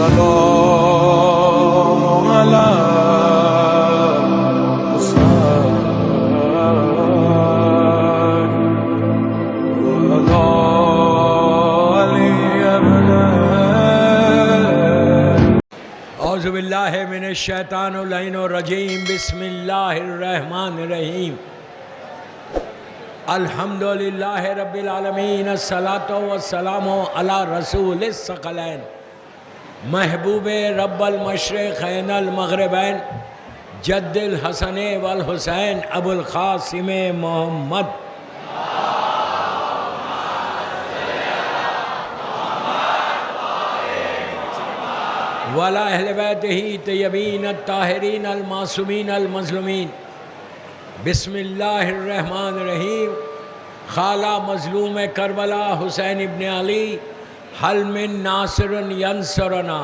السلام على حسين وعلى علي بن اعوذ باللہ من الشیطان اللعین الرجیم بسم اللہ الرحمن الرحیم الحمدللہ رب العالمین الصلاۃ والسلام علی رسول الثقلین محبوب رب المشرقین المغربین جد الحسن والحسین ابو القاسم محمد وعلی اہل بیتہ طیبین الطاہرین المعصومین المظلومین بسم اللہ الرحمن الرحیم خالہ مظلوم کربلا حسین ابن علی حل من ناصر ینصرنا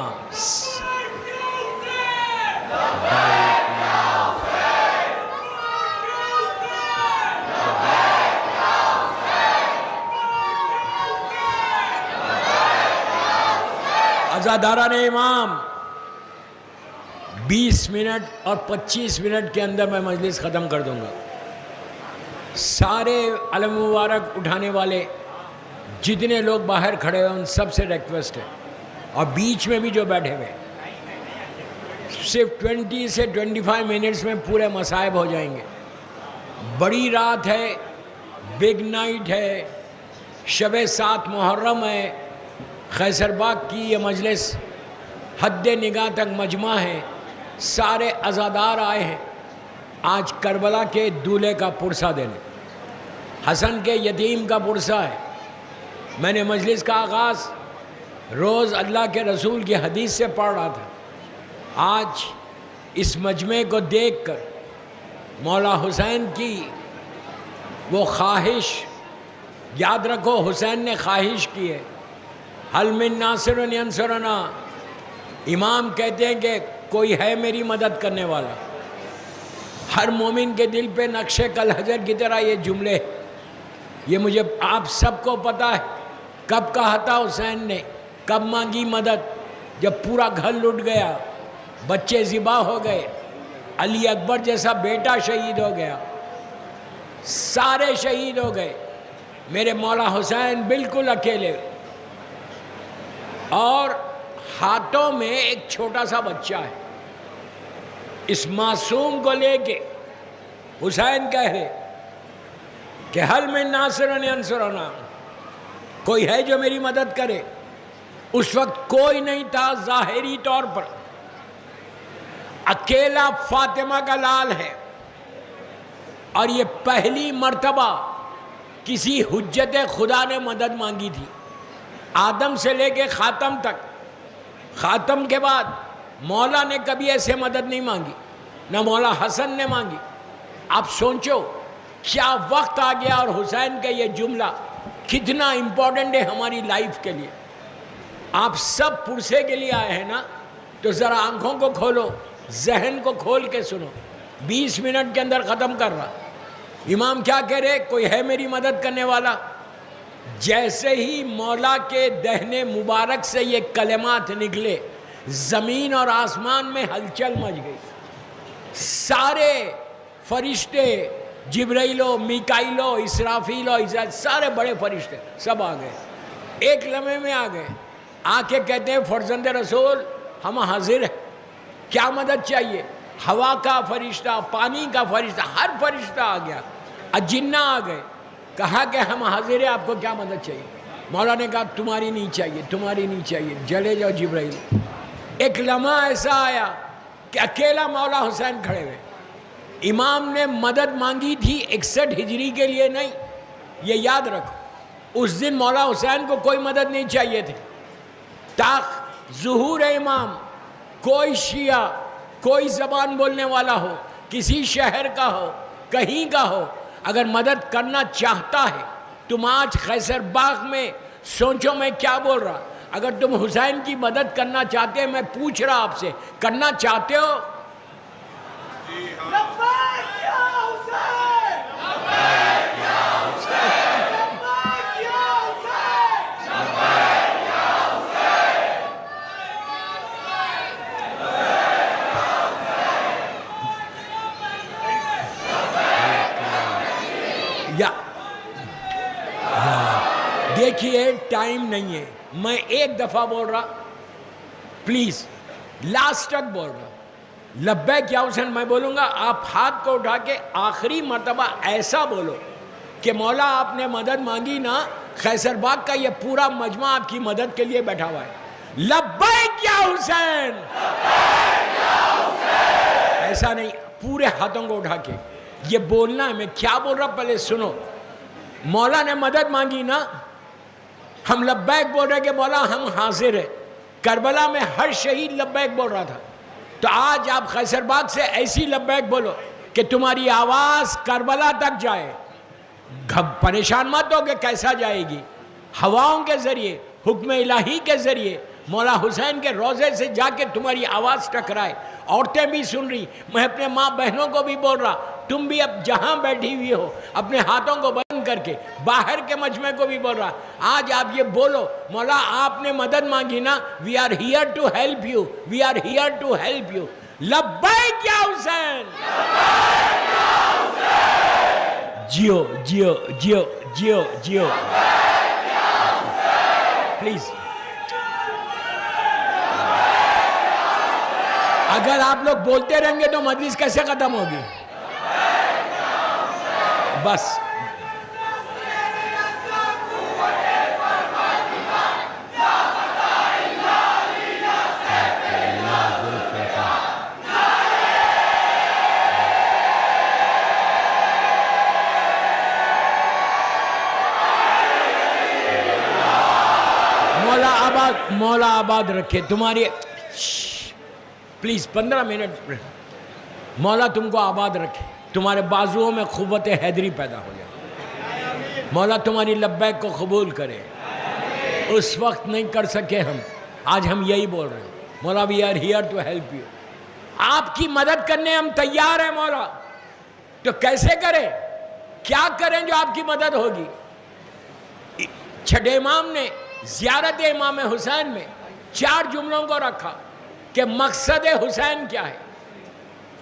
عزاداران امام 20 منٹ اور 25 منٹ کے اندر میں مجلس ختم کر دوں گا. سارے علم مبارک اٹھانے والے جتنے لوگ باہر کھڑے ہیں ان سب سے ریکویسٹ ہے اور بیچ میں بھی جو بیٹھے ہوئے صرف 20 سے 25 منٹس میں پورے مصائب ہو جائیں گے. بڑی رات ہے، بگ نائٹ ہے، شب 7 محرم ہے. خیسر باغ کی یہ مجلس حد نگاہ تک مجمع ہے. سارے عزادار آئے ہیں آج کربلا کے دولہے کا پرسہ دینے، حسن کے یتیم کا پرسہ ہے. میں نے مجلس کا آغاز روز اللہ کے رسول کی حدیث سے پڑھ رہا تھا. آج اس مجمع کو دیکھ کر مولا حسین کی وہ خواہش یاد رکھو، حسین نے خواہش کی ہے حل من ناصر ینصرنا. امام کہتے ہیں کہ کوئی ہے میری مدد کرنے والا. ہر مومن کے دل پہ نقش کل حجر کی طرح یہ جملے، یہ مجھے آپ سب کو پتہ ہے کب کہا تھا حسین نے، کب مانگی مدد. جب پورا گھر لٹ گیا، بچے ذبح ہو گئے، علی اکبر جیسا بیٹا شہید ہو گیا، سارے شہید ہو گئے، میرے مولا حسین بالکل اکیلے، اور ہاتھوں میں ایک چھوٹا سا بچہ ہے. اس معصوم کو لے کے حسین کہہ رہے کہ حل من ناصر ینصرنا، کوئی ہے جو میری مدد کرے. اس وقت کوئی نہیں تھا ظاہری طور پر، اکیلا فاطمہ کا لال ہے. اور یہ پہلی مرتبہ کسی حجت خدا نے مدد مانگی تھی. آدم سے لے کے خاتم تک، خاتم کے بعد مولا نے کبھی ایسے مدد نہیں مانگی، نہ مولا حسن نے مانگی. آپ سوچو کیا وقت آ گیا، اور حسین کا یہ جملہ کتنا امپورٹنٹ ہے ہماری لائف کے لیے. آپ سب پرسے کے لیے آئے ہیں نا، تو ذرا آنکھوں کو کھولو، ذہن کو کھول کے سنو. 20 منٹ کے اندر ختم کر رہا. امام کیا کہہ رہے؟ کوئی ہے میری مدد کرنے والا. جیسے ہی مولا کے دہنے مبارک سے یہ کلمات نکلے، زمین اور آسمان میں ہلچل مچ گئی. سارے فرشتے، جبرائیل و میکائیل و اسرافیل و عزرائیل، سارے بڑے فرشتے سب آ گئے، ایک لمحے میں آ گئے. آ کے کہتے ہیں فرزند رسول ہم حاضر ہیں، کیا مدد چاہیے؟ ہوا کا فرشتہ، پانی کا فرشتہ، ہر فرشتہ آ گیا. اجنہ آ گئے، کہا کہ ہم حاضر ہیں، آپ کو کیا مدد چاہیے؟ مولا نے کہا تمہاری نہیں چاہیے، تمہاری نہیں چاہیے، جلے جاؤ جبرائیل. ایک لمحہ ایسا آیا کہ اکیلا مولا حسین کھڑے ہوئے. امام نے مدد مانگی تھی 61 ہجری کے لیے نہیں، یہ یاد رکھو. اس دن مولا حسین کو کوئی مدد نہیں چاہیے تھی. تا ظہور امام کوئی شیعہ، کوئی زبان بولنے والا ہو، کسی شہر کا ہو، کہیں کا ہو، اگر مدد کرنا چاہتا ہے، تم آج خیسر باغ میں سوچو میں کیا بول رہا. اگر تم حسین کی مدد کرنا چاہتے ہیں، میں پوچھ رہا آپ سے، کرنا چاہتے ہو؟ ٹائم نہیں ہے. میں ایک دفعہ بول رہا, پلیز لاسٹ تک بول رہا, لبیک یا حسین میں بولوں گا, آپ ہاتھ کو اٹھا کے آخری مرتبہ ایسا بولو کہ مولا آپ نے مدد مانگی نا, قیصر باغ کا یہ پورا مجمع آپ کی مدد کے لیے بیٹھا ہوا ہے. لبیک یا حسین, ایسا نہیں, پورے ہاتھوں کو اٹھا کے یہ بولنا ہے. میں کیا بول رہا پہلے سنو. مولا نے مدد مانگی نا, ہم لبیک بول رہے کہ مولا ہم حاضر ہیں. کربلا میں ہر شہید لبیک بول رہا تھا, تو آج آپ قیصر باغ سے ایسی لبیک بولو کہ تمہاری آواز کربلا تک جائے. پریشان مت ہو کہ کیسا جائے گی. ہواؤں کے ذریعے, حکم الہی کے ذریعے مولا حسین کے روضے سے جا کے تمہاری آواز ٹکرائے. عورتیں بھی سن رہی, میں اپنے ماں بہنوں کو بھی بول رہا, تم بھی اب جہاں بیٹھی ہوئی ہو اپنے ہاتھوں کو بند کر کے, باہر کے مجمع کو بھی بول رہا, آج آپ یہ بولو مولا آپ نے مدد مانگی نا, we are here to help you, we are here to help you. لبیک یا حسین, جیو جیو جیو جیو جیو. پلیز اگر آپ لوگ بولتے رہیں گے تو مجلس کیسے ختم ہوگی. بس مولا آباد رکھے تمہاری. پلیز 15 منٹ, مولا تم کو آباد رکھے, تمہارے بازوؤں میں قوت حیدری پیدا ہو جائے. مولا تمہاری لبیک کو قبول کرے. اس وقت نہیں کر سکے ہم, آج ہم یہی بول رہے ہیں, مولا we are here to help you. آپ کی مدد کرنے ہم تیار ہیں مولا, تو کیسے کریں, کیا کریں جو آپ کی مدد ہوگی. چھٹے امام نے زیارت امام حسین میں 4 جملوں کو رکھا کہ مقصد حسین کیا ہے.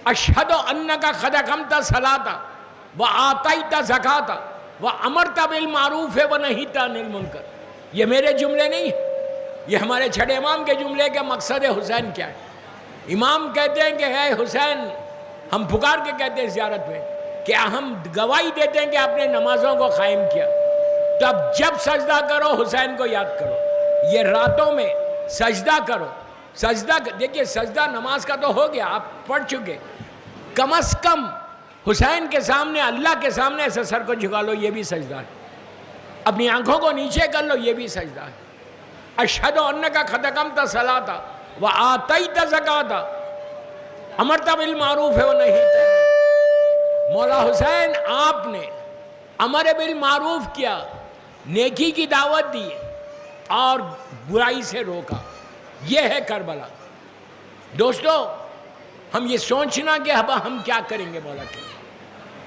اشہد انک قد اقمت الصلاۃ وآتیت الزکاۃ وامرت بالمعروف ونہیت عن المنکر. یہ میرے جملے نہیں ہیں, یہ ہمارے چھٹے امام کے جملے کہ مقصد حسین کیا ہے. امام کہتے ہیں کہ اے حسین, ہم پکار کے کہتے ہیں زیارت میں کہ ہم گواہی دیتے ہیں کہ آپ نے نمازوں کو قائم کیا, تو اب جب سجدہ کرو حسین کو یاد کرو. یہ راتوں میں سجدہ کرو, سجدہ دیکھیے, سجدہ نماز کا تو ہو گیا, آپ پڑھ چکے, کم از کم حسین کے سامنے, اللہ کے سامنے ایسے سر کو جھکا لو, یہ بھی سجدہ ہے. اپنی آنکھوں کو نیچے کر لو, یہ بھی سجدہ ہے. اشہد انک قد اقمت الصلاۃ وآتیت الزکاۃ امرت بالمعروف ونہیت. مولا حسین آپ نے امر بالمعروف کیا, نیکی کی دعوت دی اور برائی سے روکا. یہ ہے کربلا. دوستو, ہم یہ سوچنا کہ اب ہم کیا کریں گے مولا کے.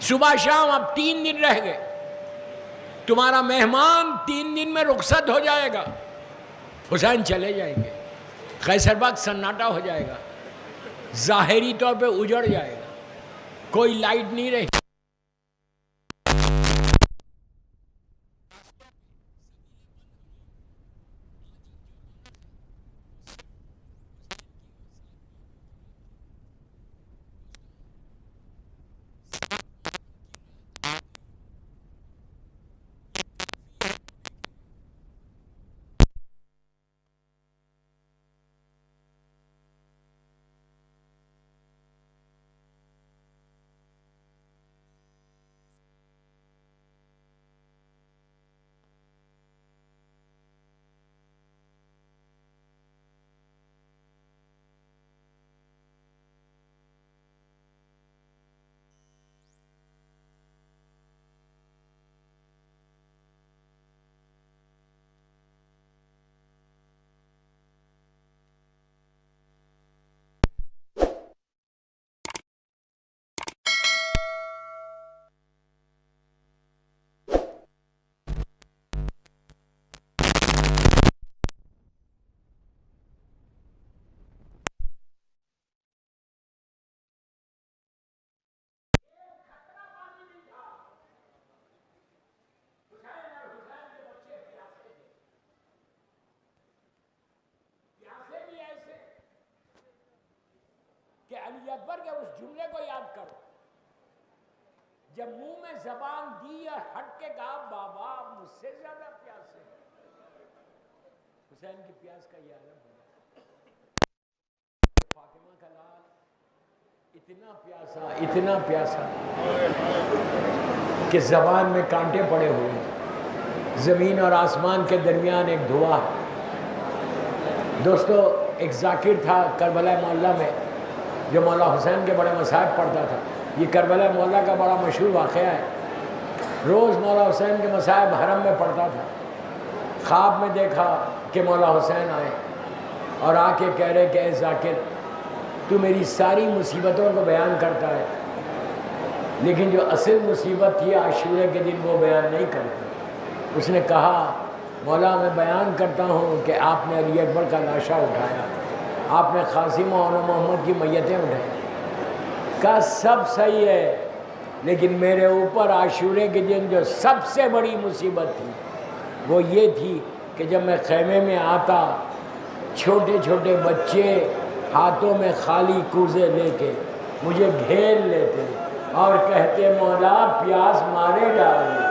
صبح شام اب 3 دن رہ گئے, تمہارا مہمان 3 دن میں رخصت ہو جائے گا. حسین چلے جائیں گے, قیصر باغ سناٹا ہو جائے گا, ظاہری طور پہ اجڑ جائے گا, کوئی لائٹ نہیں رہے. علی اکبر کے اس جملے کو یاد کرو، جب منہ میں زبان دی اور ہٹ کے کہا بابا آپ مجھ سے زیادہ پیاسے ہیں۔ حسین کی پیاس کا یہ عالم ہو گیا۔ فاطمہ کا لال اتنا پیاسا کہ زبان میں کانٹے پڑے ہوئے ہیں، زمین اور آسمان کے درمیان ایک دھواں ہے۔ دوستو، ایک ذاکر تھا کربلا معلیٰ میں جو مولا حسین کے بڑے مصائب پڑھتا تھا۔ یہ کربلا معلیٰ کا بڑا مشہور واقعہ ہے۔ روز مولا حسین کے مصائب حرم میں پڑھتا تھا۔ خواب میں دیکھا کہ مولا حسین آئے اور آ کے کہہ رہے کہ اے ذاکر، تو میری ساری مصیبتوں کو بیان کرتا ہے لیکن جو اصل مصیبت تھی عاشورے کے دن وہ بیان نہیں کرتا۔ اس نے کہا مولا میں بیان کرتا ہوں کہ آپ نے علی اکبر کا لاشا اٹھایا، آپ نے قاسم و محمد کی میتیں اٹھائی۔ کہا سب صحیح ہے لیکن میرے اوپر عاشورے کے دن جو سب سے بڑی مصیبت تھی وہ یہ تھی کہ جب میں خیمے میں آتا چھوٹے چھوٹے بچے ہاتھوں میں خالی کوزے لے کے مجھے گھیر لیتے اور کہتے مولا پیاس مارے ڈال۔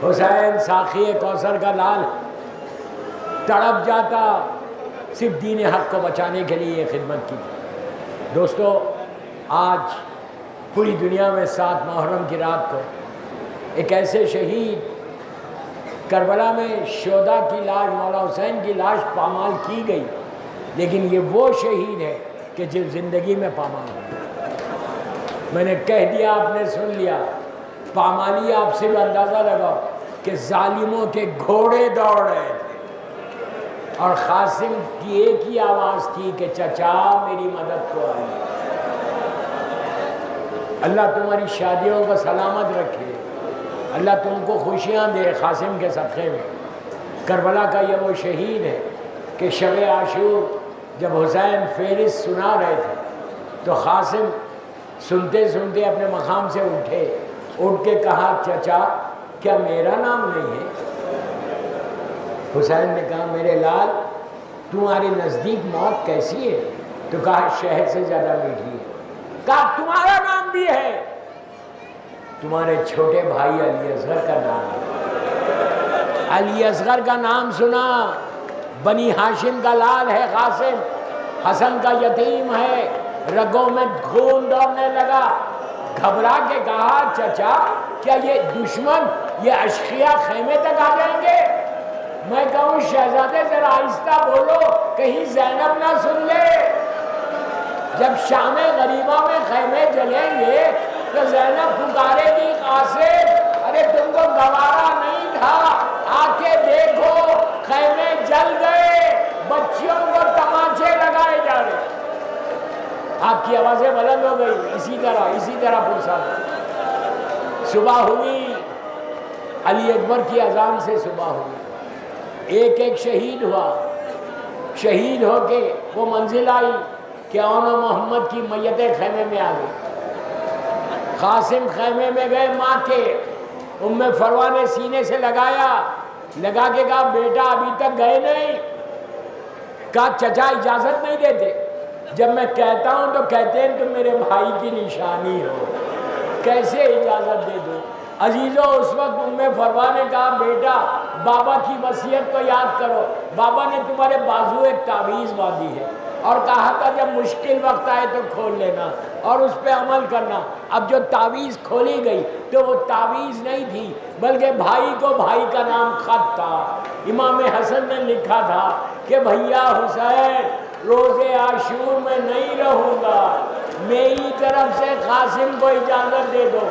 حسین ساقی کوثر کا لال تڑپ جاتا، صرف دین حق کو بچانے کے لیے یہ خدمت کی۔ دوستو، آج پوری دنیا میں 7 محرم کی رات کو ایک ایسے شہید، کربلا میں شہداء کی لاش، مولا حسین کی لاش پامال کی گئی لیکن یہ وہ شہید ہے کہ جو زندگی میں پامال ہے۔ میں نے کہہ دیا، آپ نے سن لیا۔ پامالی آپ سے بھی اندازہ لگاؤ کہ ظالموں کے گھوڑے دوڑ رہے تھے اور قاسم کی ایک ہی آواز تھی کہ چچا میری مدد کو آئیے۔ اللہ تمہاری شادیوں کو سلامت رکھے، اللہ تم کو خوشیاں دے قاسم کے صدقے میں۔ کربلا کا یہ وہ شہید ہے کہ شب عاشور جب حسین فہرست سنا رہے تھے تو قاسم سنتے سنتے اپنے مقام سے اٹھے، اٹھ کے کہا چچا کیا میرا نام نہیں ہے؟ حسین نے کہا میرے لال تمہارے نزدیک موت کیسی ہے؟ تو کہا شہد سے زیادہ میٹھی ہے۔ کہا تمہارا نام بھی ہے؟ تمہارے چھوٹے بھائی علی اصغر کا نام ہے۔ علی اصغر کا نام سنا، بنی ہاشم کا لال ہے قاسم، حسن کا یتیم ہے، رگوں میں خون دوڑنے لگا۔ گھبرا کے کہا چچا کیا یہ دشمن، یہ اشقیاء خیمے تک آ جائیں گے؟ میں کہوں شہزادے ذرا آہستہ بولو کہیں زینب نہ سن لے۔ جب شام غریبہ میں خیمے جلیں گے تو زینب پکارے گی قاسم ارے تم کو گوارا نہیں تھا، آ کے دیکھو خیمے جل گئے، بچیوں کو تماچے لگائے جا رہے۔ آپ کی آوازیں بلند ہو گئی، اسی طرح پوچھا۔ صبح ہوئی، علی اکبر کی اذان سے صبح ہوئی، ایک ایک شہید ہوا۔ شہید ہو کے وہ منزل آئی کہ اون و محمد کی میتیں خیمے میں آ گئی۔ قاسم خیمے میں گئے، ماں کے ام فروا نے سینے سے لگا کے کہا بیٹا ابھی تک گئے نہیں؟ کہا چچا اجازت نہیں دیتے، جب میں کہتا ہوں تو کہتے ہیں تم میرے بھائی کی نشانی ہو، کیسے اجازت دے دو؟ عزیزو اس وقت ام فروا نے کہا بیٹا بابا کی وصیت کو یاد کرو، بابا نے تمہارے بازو ایک تعویذ باندھی ہے اور کہا تھا جب مشکل وقت آئے تو کھول لینا اور اس پہ عمل کرنا۔ اب جو تعویذ کھولی گئی تو وہ تعویذ نہیں تھی بلکہ بھائی کو بھائی کا نام خط تھا۔ امام حسن نے لکھا تھا کہ بھیا حسین روز عاشور میں نہیں رہوں گا، میری طرف سے قاسم کو اجازت دے دو۔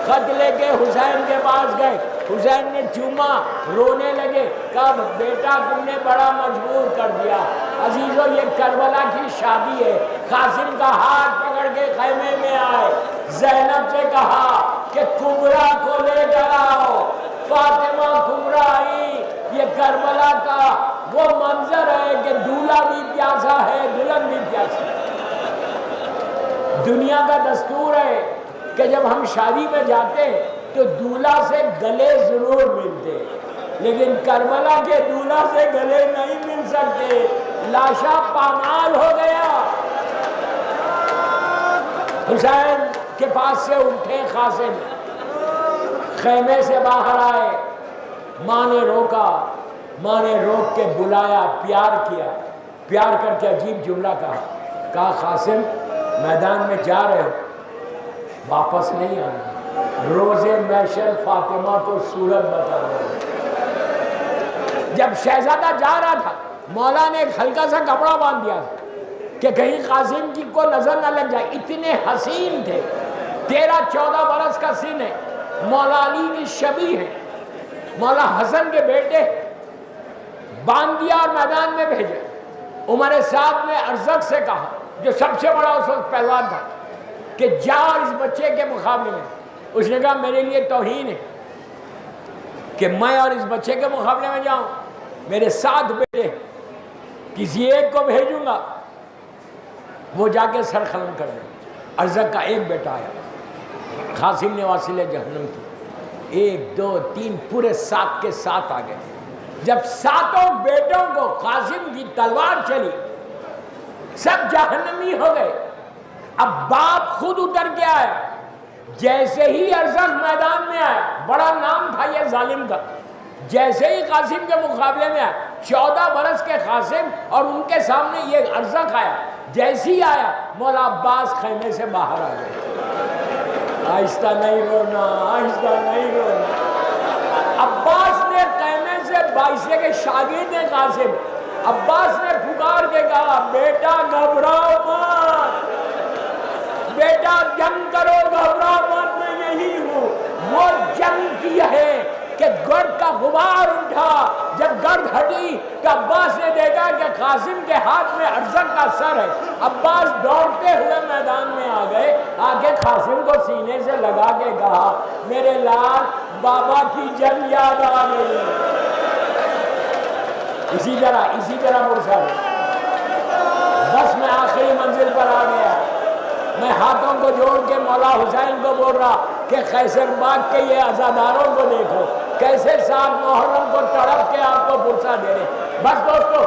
خط لے کے حسین کے پاس گئے، حسین نے چوما، رونے لگے، کہا بیٹا تم نے بڑا مجبور کر دیا۔ عزیزو یہ کربلا کی شادی ہے، قاسم کا ہاتھ پکڑ کے خیمے میں آئے، زینب سے کہا کہ کبرا کو لے کر آؤ۔ فاطمہ کبرا آئی۔ یہ کربلا کا وہ منظر ہے کہ دولہا بھی پیاسا ہے، دلہن بھی پیاسا ہے۔ دنیا کا دستور ہے کہ جب ہم شادی میں جاتے تو دولہا سے گلے ضرور ملتے لیکن کربلا کے دولہا سے گلے نہیں مل سکتے، لاشا پامال ہو گیا۔ حسین کے پاس سے اٹھے قاسم، خیمے سے باہر آئے، ماں نے روکا، ماں نے روک کے بلایا، پیار کیا، پیار کر کے عجیب جملہ کہا قاسم میدان میں جا رہے ہو، واپس نہیں آنا، روز محشر فاطمہ کو صورت بتا رہے۔ جب شہزادہ جا رہا تھا مولا نے ایک ہلکا سا کپڑا باندھ دیا کہ کہیں قاسم کی کو نظر نہ لگ جائے، اتنے حسین تھے، 13-14 برس کا سن ہے، مولا علی کی شبیہ ہے، مولا حسن کے بیٹے، باندھ دیا اور میدان میں بھیجے۔ عمر سعد نے ارزق سے کہا، جو سب سے بڑا اس وقت پہلوان تھا، کہ جا اور اس بچے کے مقابلے میں۔ اس نے کہا میرے لیے توہین ہے کہ میں اور اس بچے کے مقابلے میں جاؤں، میرے 7 بیٹے، کسی ایک کو بھیجوں گا وہ جا کے سر قلم کر دے۔ ارزق کا ایک بیٹا آیا، قاسم نے واصل جہنم کی، 1 2 3 پورے 7 کے 7 آ گئے۔ جب 7 بیٹوں کو قاسم کی تلوار چلی، سب جہنمی ہو گئے۔ اب باپ خود اتر کے آیا، جیسے ہی ارزق میدان میں آیا، بڑا نام تھا یہ ظالم کا، جیسے ہی قاسم کے مقابلے میں آیا، 14 برس کے قاسم اور ان کے سامنے یہ ارزق آیا، جیسے ہی آیا مولا عباس خیمے سے باہر آ گئے۔ آہستہ نہیں رونا، آہستہ نہیں رونا۔ عباس نے خیمے سے باعثے کے شاگرد ہیں قاسم، عباس نے پکار کے کہا بیٹا گھبراؤ مت، بیٹا جنگ کرو گھبراؤ مت، میں یہی ہوں۔ وہ جنگ کی ہے کہ گرد کا غبار اٹھا، جب گرد ہٹی تو عباس نے دیکھا کہ قاسم کے ہاتھ میں ارزق کا سر ہے۔ عباس دوڑتے ہوئے میدان میں آ گئے، آگے قاسم کو سینے سے لگا کے کہا میرے لال بابا کی جنگ یاد آ گئی۔ اسی طرح مرسل، بس میں آخری منزل پر آ گیا، میں ہاتھوں کو جوڑ کے مولا حسین کو بول رہا کہ قیصر باغ کے یہ عزاداروں کو دیکھو کیسے 7 محرم کو تڑپ کے آپ کو پرسا دے رہے۔ بس دوستو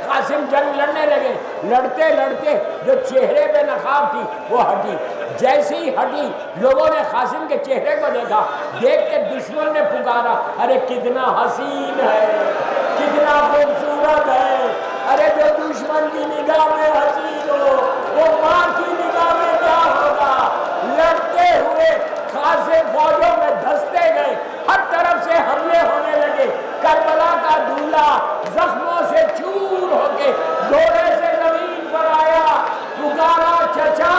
قاسم جنگ لڑنے لگے، لڑتے لڑتے جو چہرے پہ نقاب تھی وہ ہٹی، جیسے ہی ہٹی لوگوں نے قاسم کے چہرے کو دیکھا، دیکھ کے دشمن نے پکارا ارے کتنا حسین ہے، کتنا خوبصورت ہے۔ ارے جو دشمن کی نگاہ میں حسین ہو وہ ماں کی نگاہ میں کیا ہوگا۔ لڑتے ہوئے قاسم فوجوں میں دھستے گئے، ہر طرف سے حملے ہونے لگے، کربلا کا دھولا زخموں سے چور ہو کے گھوڑے سے زمین پر آیا، پکارا چچا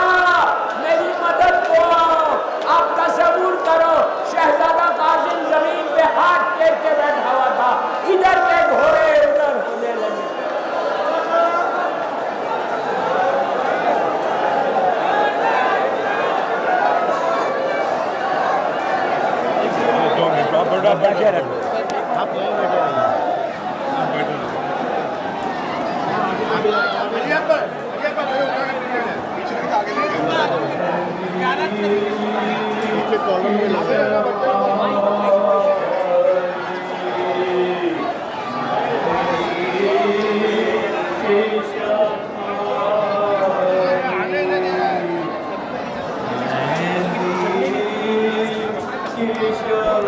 میری مدد کو آؤ۔ آپ تصور کرو شہزادہ قاسم زمین پہ ہاتھ ٹیک کے بیٹھا ہوا تھا، ادھر کے گھوڑے ادھر ہونے لگے۔ Isha